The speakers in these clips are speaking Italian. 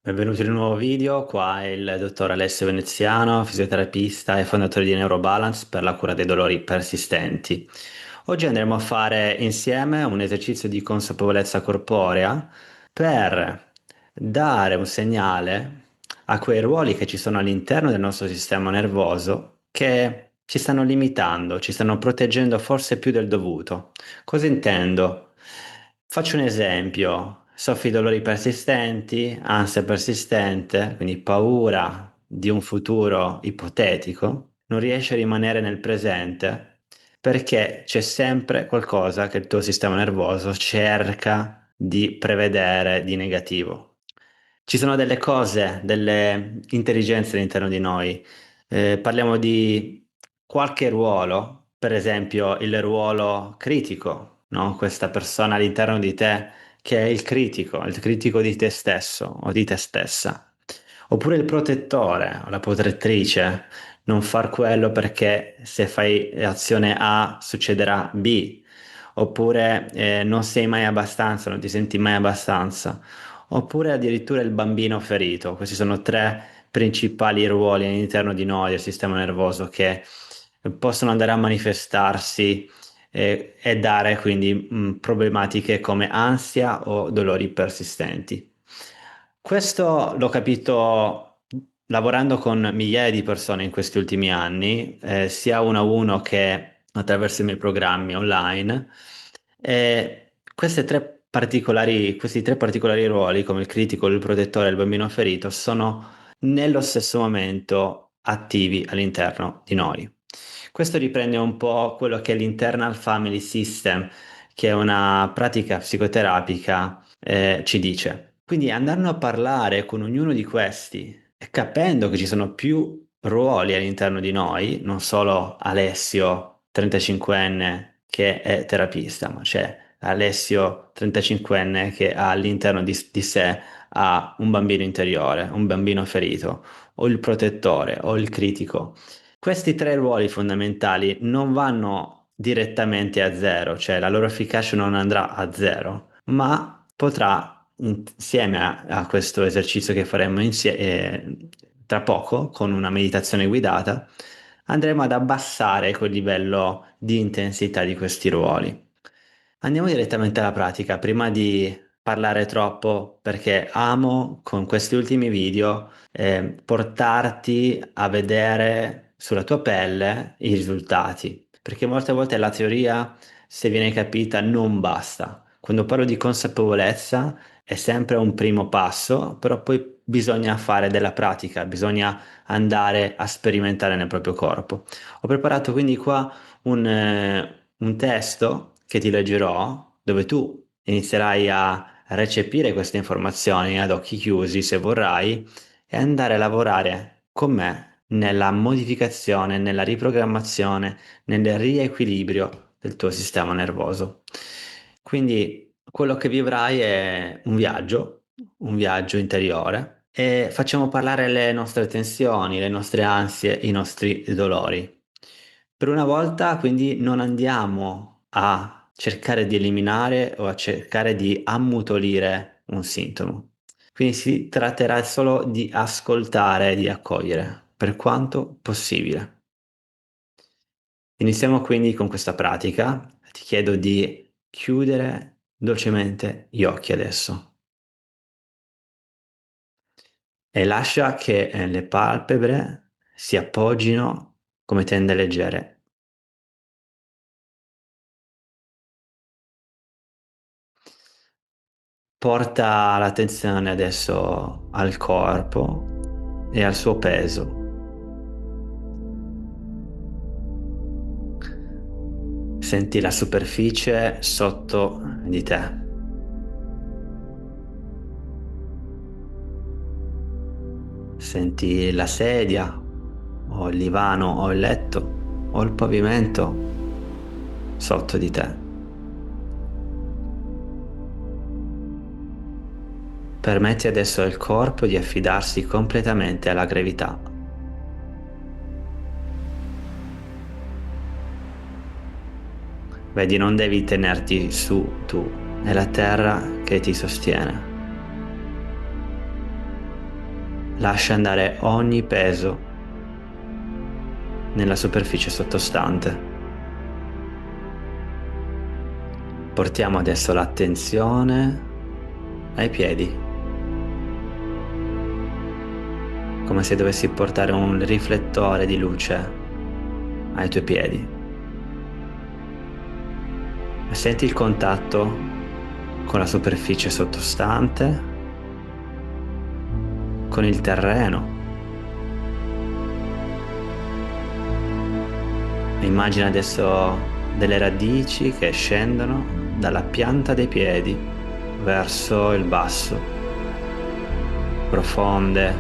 Benvenuti in un nuovo video, qua è il dottor Alessio Veneziano, fisioterapista e fondatore di Neurobalance per la cura dei dolori persistenti. Oggi andremo a fare insieme un esercizio di consapevolezza corporea per dare un segnale a quei ruoli che ci sono all'interno del nostro sistema nervoso che ci stanno limitando, ci stanno proteggendo forse più del dovuto. Cosa intendo? Faccio un esempio. Soffri di dolori persistenti, ansia persistente, quindi paura di un futuro ipotetico, non riesci a rimanere nel presente perché c'è sempre qualcosa che il tuo sistema nervoso cerca di prevedere di negativo. Ci sono delle cose, delle intelligenze all'interno di noi. Parliamo di qualche ruolo, per esempio il ruolo critico, no? Questa persona all'interno di te che è il critico di te stesso o di te stessa. Oppure il protettore o la protettrice, non far quello perché se fai azione A succederà B. Oppure non sei mai abbastanza, non ti senti mai abbastanza. Oppure addirittura il bambino ferito. Questi sono tre principali ruoli all'interno di noi, del sistema nervoso, che possono andare a manifestarsi e dare quindi problematiche come ansia o dolori persistenti. Questo l'ho capito lavorando con migliaia di persone in questi ultimi anni, sia uno a uno che attraverso i miei programmi online. E questi tre particolari ruoli, come il critico, il protettore e il bambino ferito, sono nello stesso momento attivi all'interno di noi. Questo riprende un po' quello che è l'Internal Family System, che è una pratica psicoterapica, ci dice. Quindi andando a parlare con ognuno di questi e capendo che ci sono più ruoli all'interno di noi, non solo Alessio, 35enne, che è terapista, ma c'è Alessio, 35enne, che ha all'interno di sé ha un bambino interiore, un bambino ferito, o il protettore, o il critico. Questi tre ruoli fondamentali non vanno direttamente a zero, cioè la loro efficacia non andrà a zero, ma potrà, insieme a questo esercizio che faremo tra poco, con una meditazione guidata, andremo ad abbassare quel livello di intensità di questi ruoli. Andiamo direttamente alla pratica, prima di parlare troppo, perché amo con questi ultimi video portarti a vedere sulla tua pelle i risultati, perché molte volte la teoria, se viene capita, non basta. Quando parlo di consapevolezza è sempre un primo passo, però poi bisogna fare della pratica, bisogna andare a sperimentare nel proprio corpo. Ho preparato quindi qua un testo che ti leggerò, dove tu inizierai a recepire queste informazioni ad occhi chiusi, se vorrai, e andare a lavorare con me nella modificazione, nella riprogrammazione, nel riequilibrio del tuo sistema nervoso. Quindi quello che vivrai è un viaggio interiore, e facciamo parlare le nostre tensioni, le nostre ansie, i nostri dolori. Per una volta, quindi, non andiamo a cercare di eliminare o a cercare di ammutolire un sintomo. Quindi si tratterà solo di ascoltare e di accogliere, per quanto possibile. Iniziamo quindi con questa pratica. Ti chiedo di chiudere dolcemente gli occhi adesso e lascia che le palpebre si appoggino come tende leggere. Porta l'attenzione adesso al corpo e al suo peso. Senti la superficie sotto di te. Senti la sedia, o il divano, o il letto, o il pavimento sotto di te. Permetti adesso al corpo di affidarsi completamente alla gravità. Vedi, non devi tenerti su tu, è la terra che ti sostiene. Lascia andare ogni peso nella superficie sottostante. Portiamo adesso l'attenzione ai piedi, come se dovessi portare un riflettore di luce ai tuoi piedi. E senti il contatto con la superficie sottostante, con il terreno. Immagina adesso delle radici che scendono dalla pianta dei piedi verso il basso, profonde,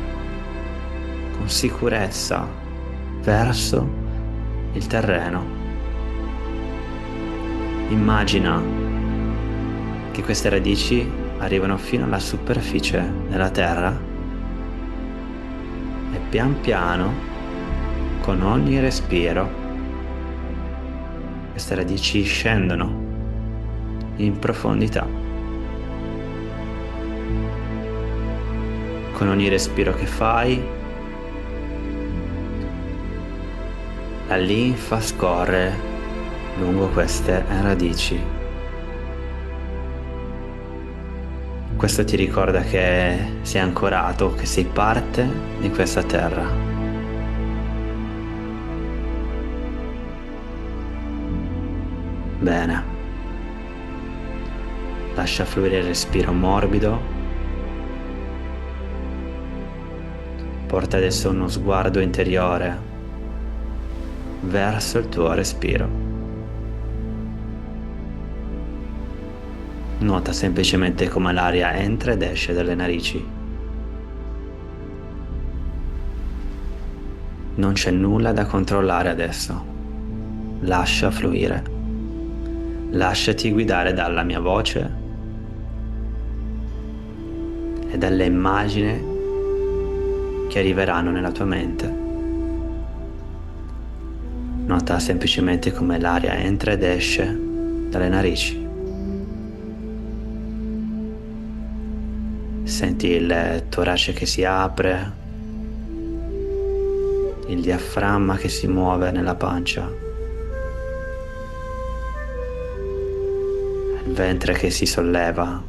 con sicurezza, verso il terreno. Immagina che queste radici arrivano fino alla superficie della terra e pian piano, con ogni respiro, queste radici scendono in profondità. Con ogni respiro che fai, la linfa scorre lungo queste radici. Questo ti ricorda che sei ancorato, che sei parte di questa terra. Bene. Lascia fluire il respiro morbido. Porta adesso uno sguardo interiore verso il tuo respiro. Nota semplicemente come l'aria entra ed esce dalle narici. Non c'è nulla da controllare adesso. Lascia fluire. Lasciati guidare dalla mia voce e dalle immagini che arriveranno nella tua mente. Nota semplicemente come l'aria entra ed esce dalle narici. Senti il torace che si apre, il diaframma che si muove nella pancia, il ventre che si solleva.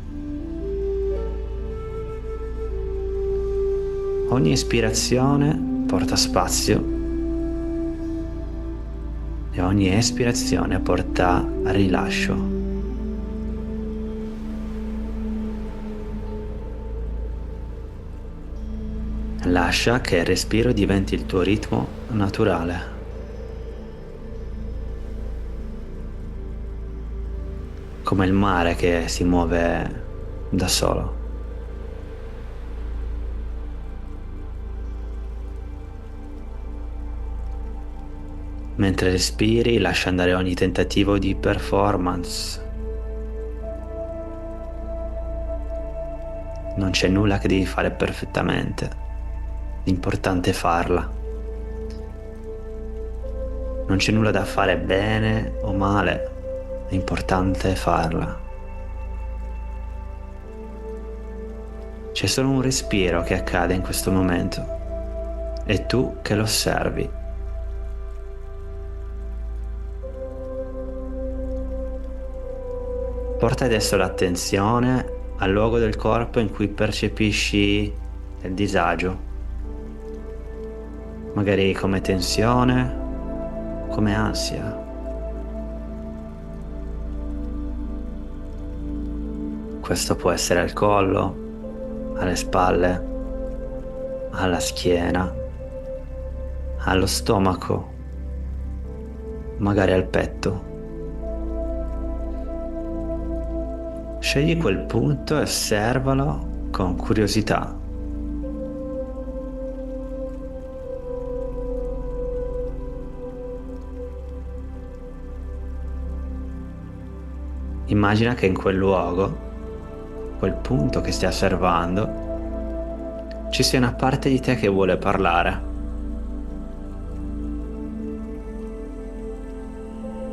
Ogni ispirazione porta spazio e ogni espirazione porta rilascio. Lascia che il respiro diventi il tuo ritmo naturale. Come il mare che si muove da solo. Mentre respiri, lascia andare ogni tentativo di performance. Non c'è nulla che devi fare perfettamente. L'importante è farla. Non c'è nulla da fare bene o male, l'importante è farla. C'è solo un respiro che accade in questo momento e tu che lo osservi. Porta adesso l'attenzione al luogo del corpo in cui percepisci il disagio. Magari come tensione, come ansia. Questo può essere al collo, alle spalle, alla schiena, allo stomaco, magari al petto. Scegli quel punto e osservalo con curiosità. Immagina che in quel luogo, quel punto che stai osservando, ci sia una parte di te che vuole parlare.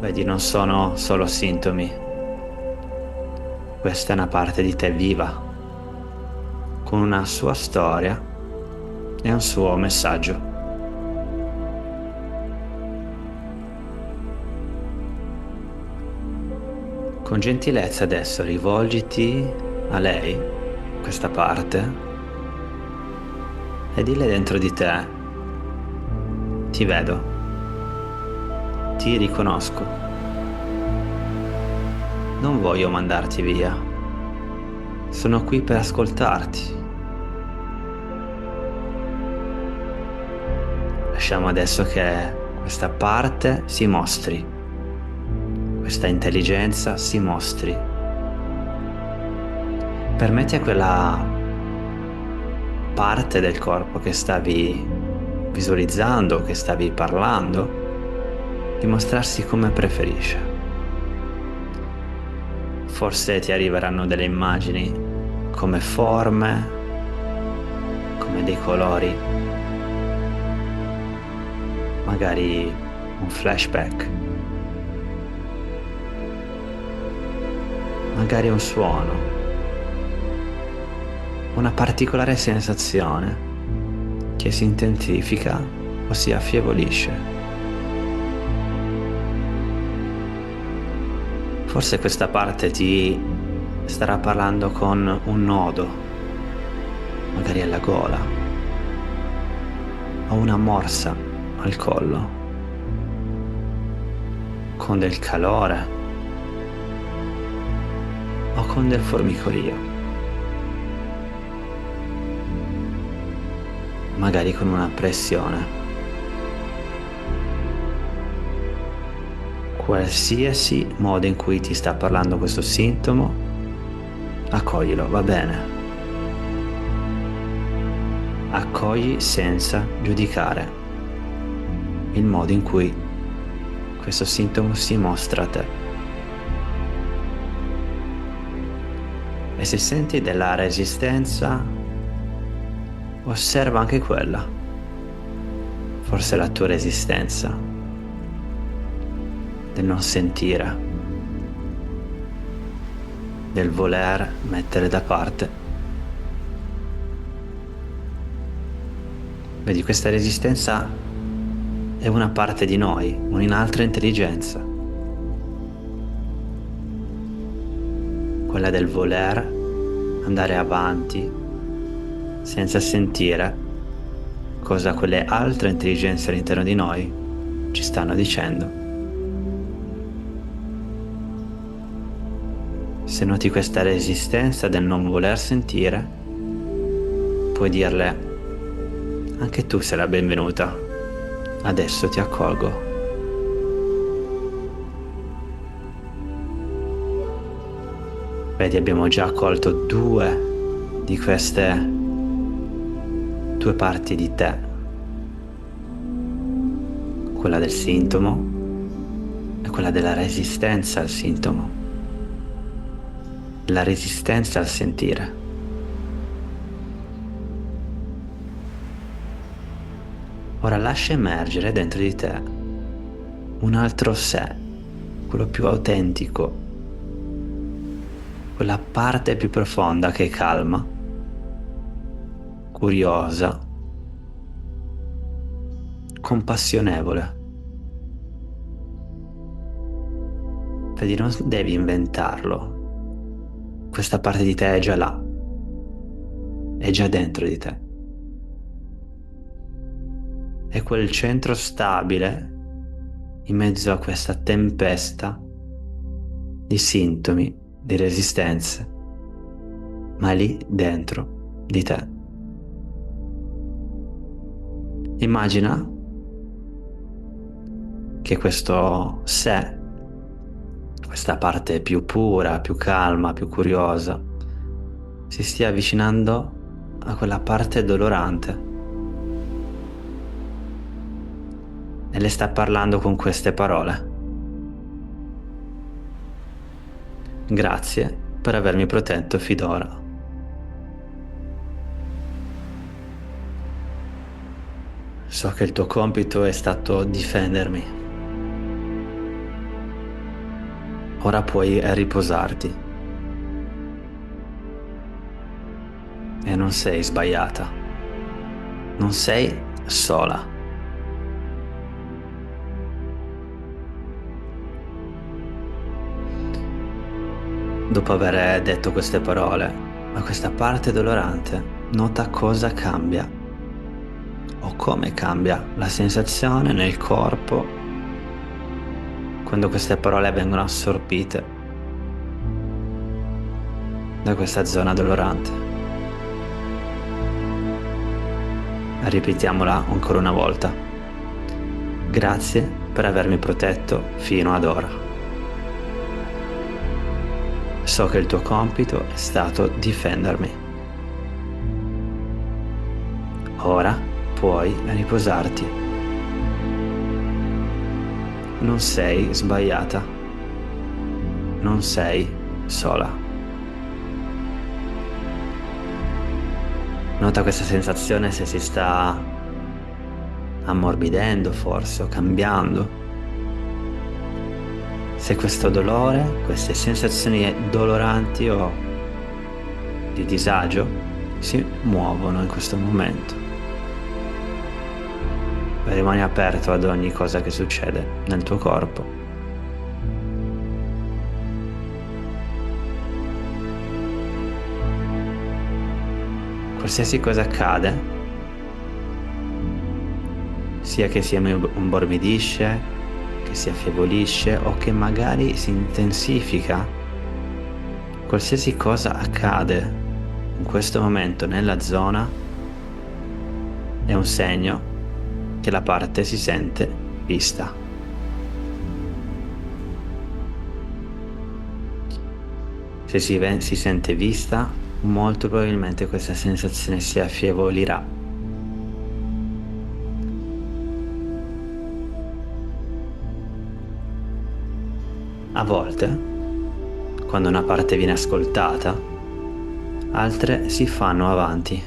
Vedi, non sono solo sintomi. Questa è una parte di te viva, con una sua storia è un suo messaggio. Con gentilezza adesso rivolgiti a lei, questa parte, e dille dentro di te: ti vedo, ti riconosco, non voglio mandarti via, sono qui per ascoltarti. Lasciamo adesso che questa parte si mostri, questa intelligenza si mostri. Permetti a quella parte del corpo che stavi visualizzando, che stavi parlando, di mostrarsi come preferisce. Forse ti arriveranno delle immagini come forme, come dei colori, magari un flashback, magari un suono, una particolare sensazione che si intensifica o si affievolisce. Forse questa parte ti starà parlando con un nodo, magari alla gola, o una morsa al collo, con del calore o con del formicolio, magari con una pressione. Qualsiasi modo in cui ti sta parlando questo sintomo, accoglilo, va bene. Accogli senza giudicare il modo in cui questo sintomo si mostra a te. E se senti della resistenza, osserva anche quella. Forse è la tua resistenza del non sentire, del voler mettere da parte. Vedi, questa resistenza è una parte di noi, un'altra intelligenza, quella del voler andare avanti senza sentire cosa quelle altre intelligenze all'interno di noi ci stanno dicendo. Se noti questa resistenza del non voler sentire, puoi dirle: anche tu sei la benvenuta, adesso ti accolgo. Vedi, abbiamo già accolto 2 di queste 2 parti di te, quella del sintomo e quella della resistenza al sintomo. La resistenza al sentire. Ora lascia emergere dentro di te un altro sé, quello più autentico, quella parte più profonda che è calma, curiosa, compassionevole. Vedi, non devi inventarlo. Questa parte di te è già là, è già dentro di te. È quel centro stabile in mezzo a questa tempesta di sintomi, di resistenze, ma lì dentro di te. Immagina che questo sé, questa parte più pura, più calma, più curiosa, si stia avvicinando a quella parte dolorante e le sta parlando con queste parole: grazie per avermi protetto finora. So che il tuo compito è stato difendermi. Ora puoi riposarti. E non sei sbagliata. Non sei sola. Dopo aver detto queste parole, a questa parte dolorante, nota cosa cambia o come cambia la sensazione nel corpo quando queste parole vengono assorbite da questa zona dolorante. Ripetiamola ancora una volta. Grazie per avermi protetto fino ad ora. So che il tuo compito è stato difendermi. Ora puoi riposarti. Non sei sbagliata. Non sei sola. Nota questa sensazione se si sta ammorbidendo forse o cambiando. Se questo dolore, queste sensazioni doloranti o di disagio si muovono in questo momento. Rimani aperto ad ogni cosa che succede nel tuo corpo. Qualsiasi cosa accade, sia che si ammorbidisce, che si affievolisce o che magari si intensifica, qualsiasi cosa accade in questo momento nella zona è un segno che la parte si sente vista. Se si sente vista, molto probabilmente questa sensazione si affievolirà. A volte, quando una parte viene ascoltata, altre si fanno avanti.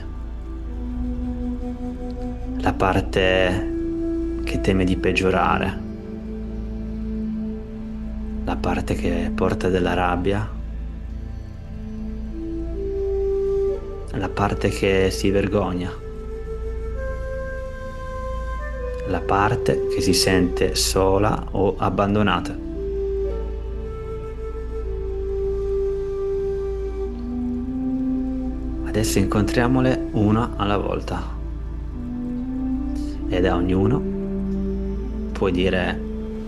La parte che teme di peggiorare, la parte che porta della rabbia, la parte che si vergogna, la parte che si sente sola o abbandonata. Adesso incontriamole una alla volta ed a ognuno puoi dire: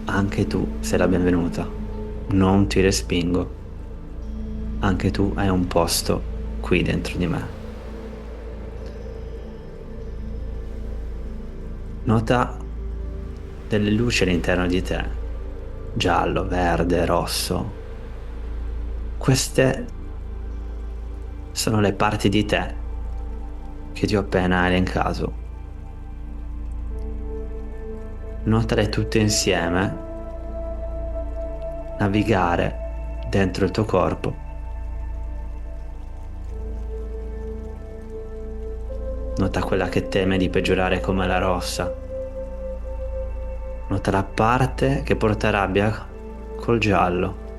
anche tu sei la benvenuta, non ti respingo, anche tu hai un posto qui dentro di me. Nota delle luci all'interno di te, giallo, verde, rosso. Queste sono le parti di te che ti ho appena elencato. Notale tutte insieme navigare dentro il tuo corpo. Nota quella che teme di peggiorare come la rossa. Nota la parte che porta rabbia col giallo.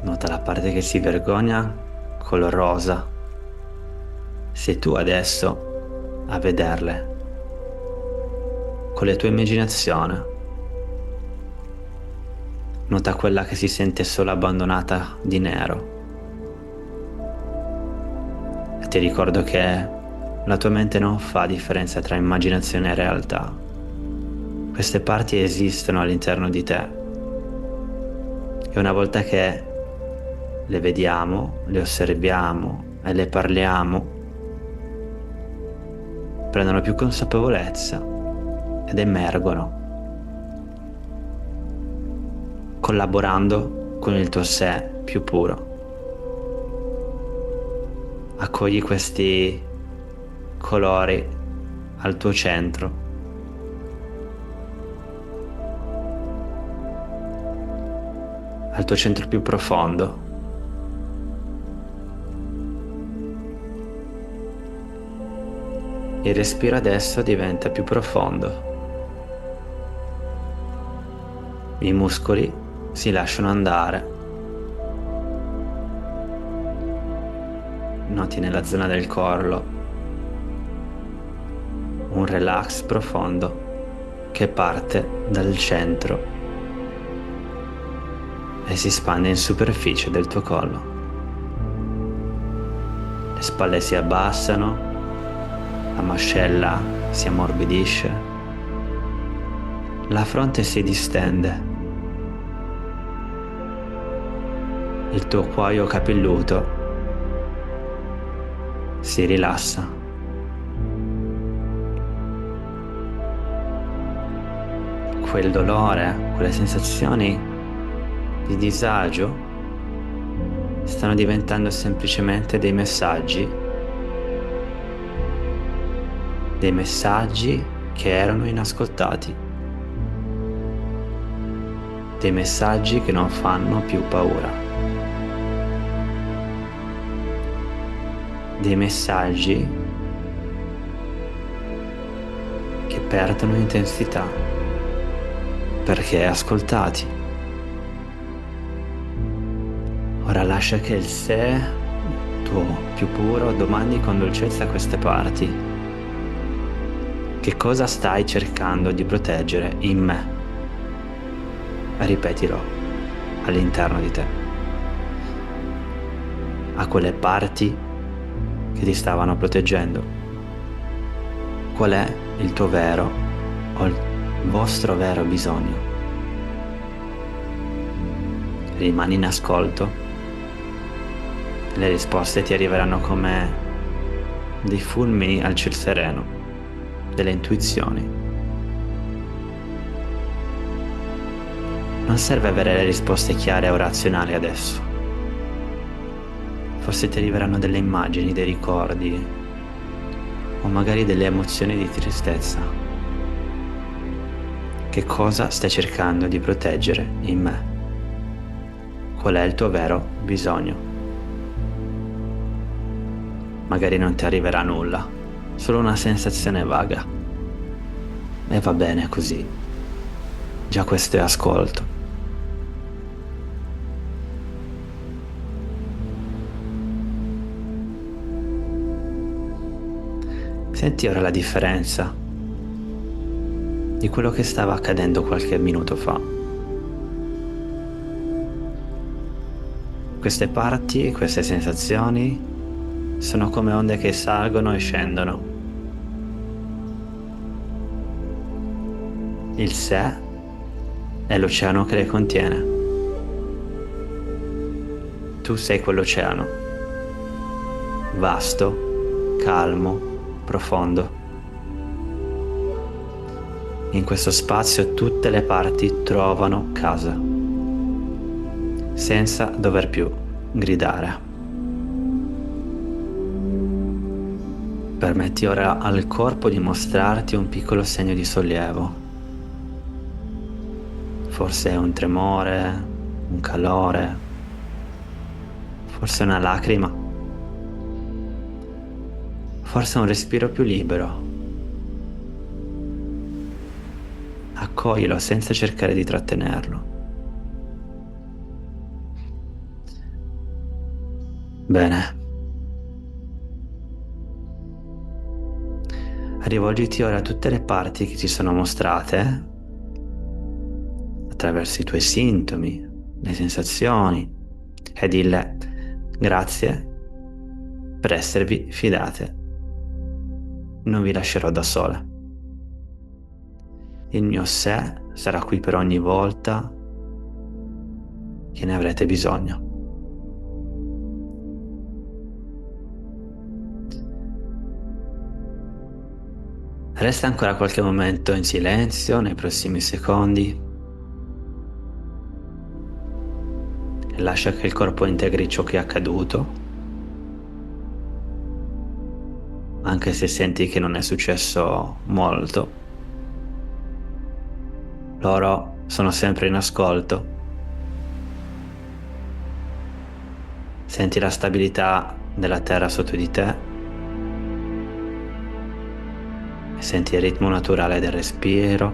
Nota la parte che si vergogna col rosa. Sei tu adesso a vederle con le tue immaginazioni. Nota quella che si sente solo abbandonata di nero. E ti ricordo che la tua mente non fa differenza tra immaginazione e realtà. Queste parti esistono all'interno di te. E una volta che le vediamo, le osserviamo e le parliamo, prendono più consapevolezza ed emergono, collaborando con il tuo sé più puro. Accogli questi colori al tuo centro. Al tuo centro più profondo. Il respiro adesso diventa più profondo. I muscoli si lasciano andare. Noti nella zona del collo un relax profondo che parte dal centro e si spande in superficie del tuo collo. Le spalle si abbassano, la mascella si ammorbidisce, la fronte si distende, il tuo cuoio capelluto si rilassa. Quel dolore, quelle sensazioni di disagio stanno diventando semplicemente dei messaggi che erano inascoltati, dei messaggi che non fanno più paura, dei messaggi che perdono intensità perché ascoltati. Ora lascia che il sé tuo più puro domandi con dolcezza a queste parti: che cosa stai cercando di proteggere in me? Ripetilo all'interno di te, a quelle parti che ti stavano proteggendo. Qual è il tuo vero o il vostro vero bisogno? Rimani in ascolto, le risposte ti arriveranno come dei fulmini al ciel sereno, delle intuizioni. Non serve avere le risposte chiare o razionali adesso. Forse ti arriveranno delle immagini, dei ricordi o magari delle emozioni di tristezza. Che cosa stai cercando di proteggere in me? Qual è il tuo vero bisogno? Magari non ti arriverà nulla, solo una sensazione vaga. E va bene così. Già questo è ascolto. Senti ora la differenza di quello che stava accadendo qualche minuto fa. Queste parti, queste sensazioni sono come onde che salgono e scendono. Il sé è l'oceano che le contiene. Tu sei quell'oceano, vasto, calmo, profondo. In questo spazio tutte le parti trovano casa, senza dover più gridare. Permetti ora al corpo di mostrarti un piccolo segno di sollievo. Forse un tremore, un calore, forse una lacrima, forse un respiro più libero. Accoglilo senza cercare di trattenerlo. Bene. Rivolgiti ora a tutte le parti che ti sono mostrate attraverso i tuoi sintomi, le sensazioni, e dille grazie per esservi fidate. Non vi lascerò da sole. Il mio sé sarà qui per ogni volta che ne avrete bisogno. Resta ancora qualche momento in silenzio nei prossimi secondi e lascia che il corpo integri ciò che è accaduto, anche se senti che non è successo molto. Loro sono sempre in ascolto. Senti la stabilità della terra sotto di te. Senti il ritmo naturale del respiro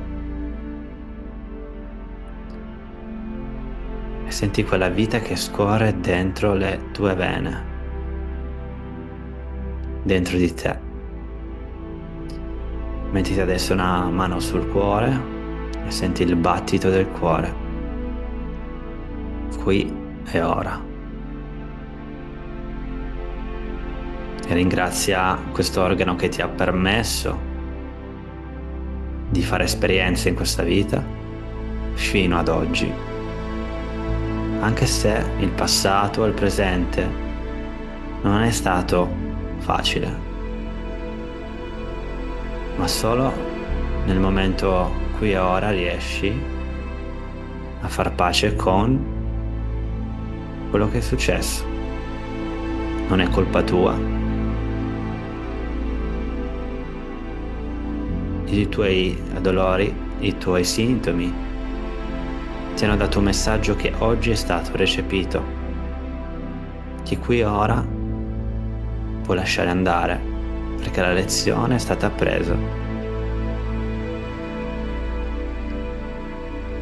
e senti quella vita che scorre dentro le tue vene, dentro di te. Mettiti adesso una mano sul cuore e senti il battito del cuore, qui e ora. E ringrazia questo organo che ti ha permesso di fare esperienze in questa vita fino ad oggi, anche se il passato e il presente non è stato facile, ma solo nel momento qui e ora riesci a far pace con quello che è successo. Non è colpa tua. I tuoi dolori, i tuoi sintomi ti hanno dato un messaggio che oggi è stato recepito, che qui e ora puoi lasciare andare, perché la lezione è stata appresa.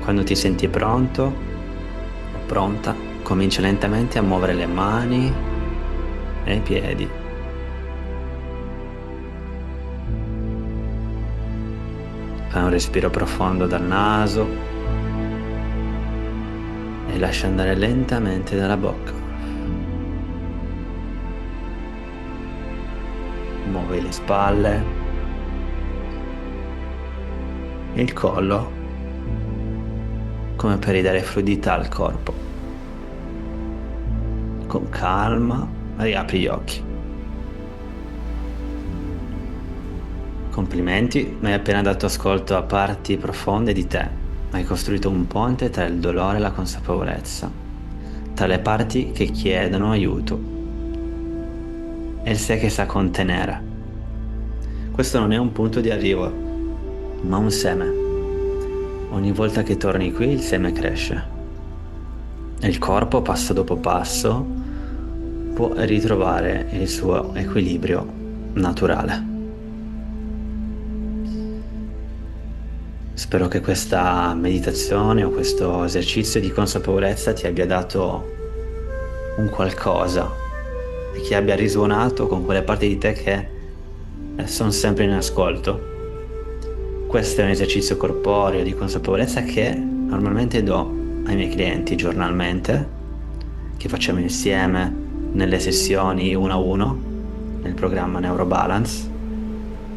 Quando ti senti pronto o pronta, comincia lentamente a muovere le mani e i piedi. Fai un respiro profondo dal naso e lascia andare lentamente dalla bocca. Muovi le spalle, il collo, come per ridare fluidità al corpo. Con calma riapri gli occhi. Complimenti, mi hai appena dato ascolto a parti profonde di te. Hai costruito un ponte tra il dolore e la consapevolezza, tra le parti che chiedono aiuto e il sé che sa contenere. Questo non è un punto di arrivo, ma un seme. Ogni volta che torni qui il seme cresce e il corpo, passo dopo passo, può ritrovare il suo equilibrio naturale. Spero che questa meditazione o questo esercizio di consapevolezza ti abbia dato un qualcosa e che abbia risuonato con quelle parti di te che sono sempre in ascolto. Questo è un esercizio corporeo di consapevolezza che normalmente do ai miei clienti giornalmente, che facciamo insieme nelle sessioni 1 a 1 nel programma Neurobalance.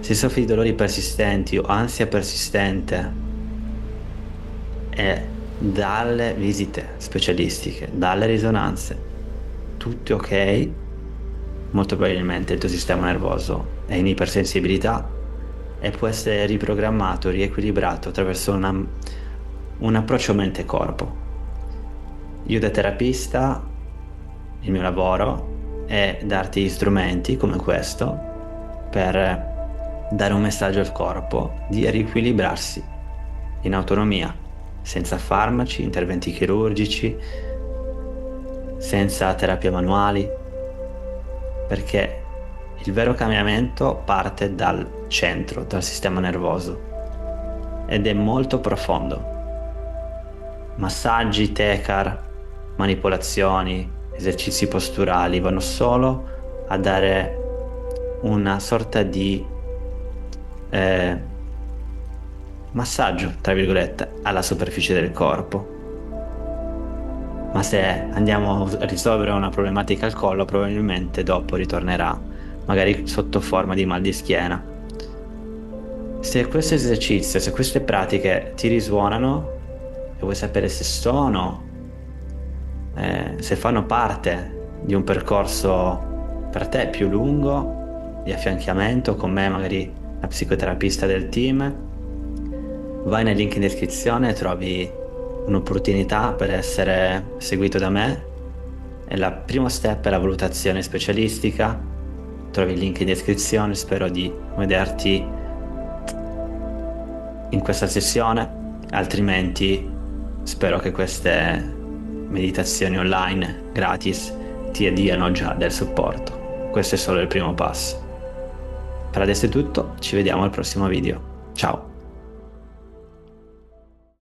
Se soffri di dolori persistenti o ansia persistente e dalle visite specialistiche, dalle risonanze, tutto ok, molto probabilmente il tuo sistema nervoso è in ipersensibilità e può essere riprogrammato, riequilibrato attraverso un approccio mente-corpo. Io da terapista, il mio lavoro è darti strumenti come questo per dare un messaggio al corpo di riequilibrarsi in autonomia, senza farmaci, interventi chirurgici, senza terapie manuali, perché il vero cambiamento parte dal centro, dal sistema nervoso, ed è molto profondo. Massaggi, tekar, manipolazioni, esercizi posturali vanno solo a dare una sorta di massaggio, tra virgolette, alla superficie del corpo. Ma se andiamo a risolvere una problematica al collo, probabilmente dopo ritornerà magari sotto forma di mal di schiena. Se questo esercizio, se queste pratiche ti risuonano e vuoi sapere se se fanno parte di un percorso per te più lungo di affiancamento con me, magari la psicoterapista del team, vai nel link in descrizione e trovi un'opportunità per essere seguito da me. E il primo step è la valutazione specialistica. Trovi il link in descrizione. Spero di vederti in questa sessione, altrimenti spero che queste meditazioni online gratis ti diano già del supporto. Questo è solo il primo passo. Per adesso è tutto, ci vediamo al prossimo video. Ciao!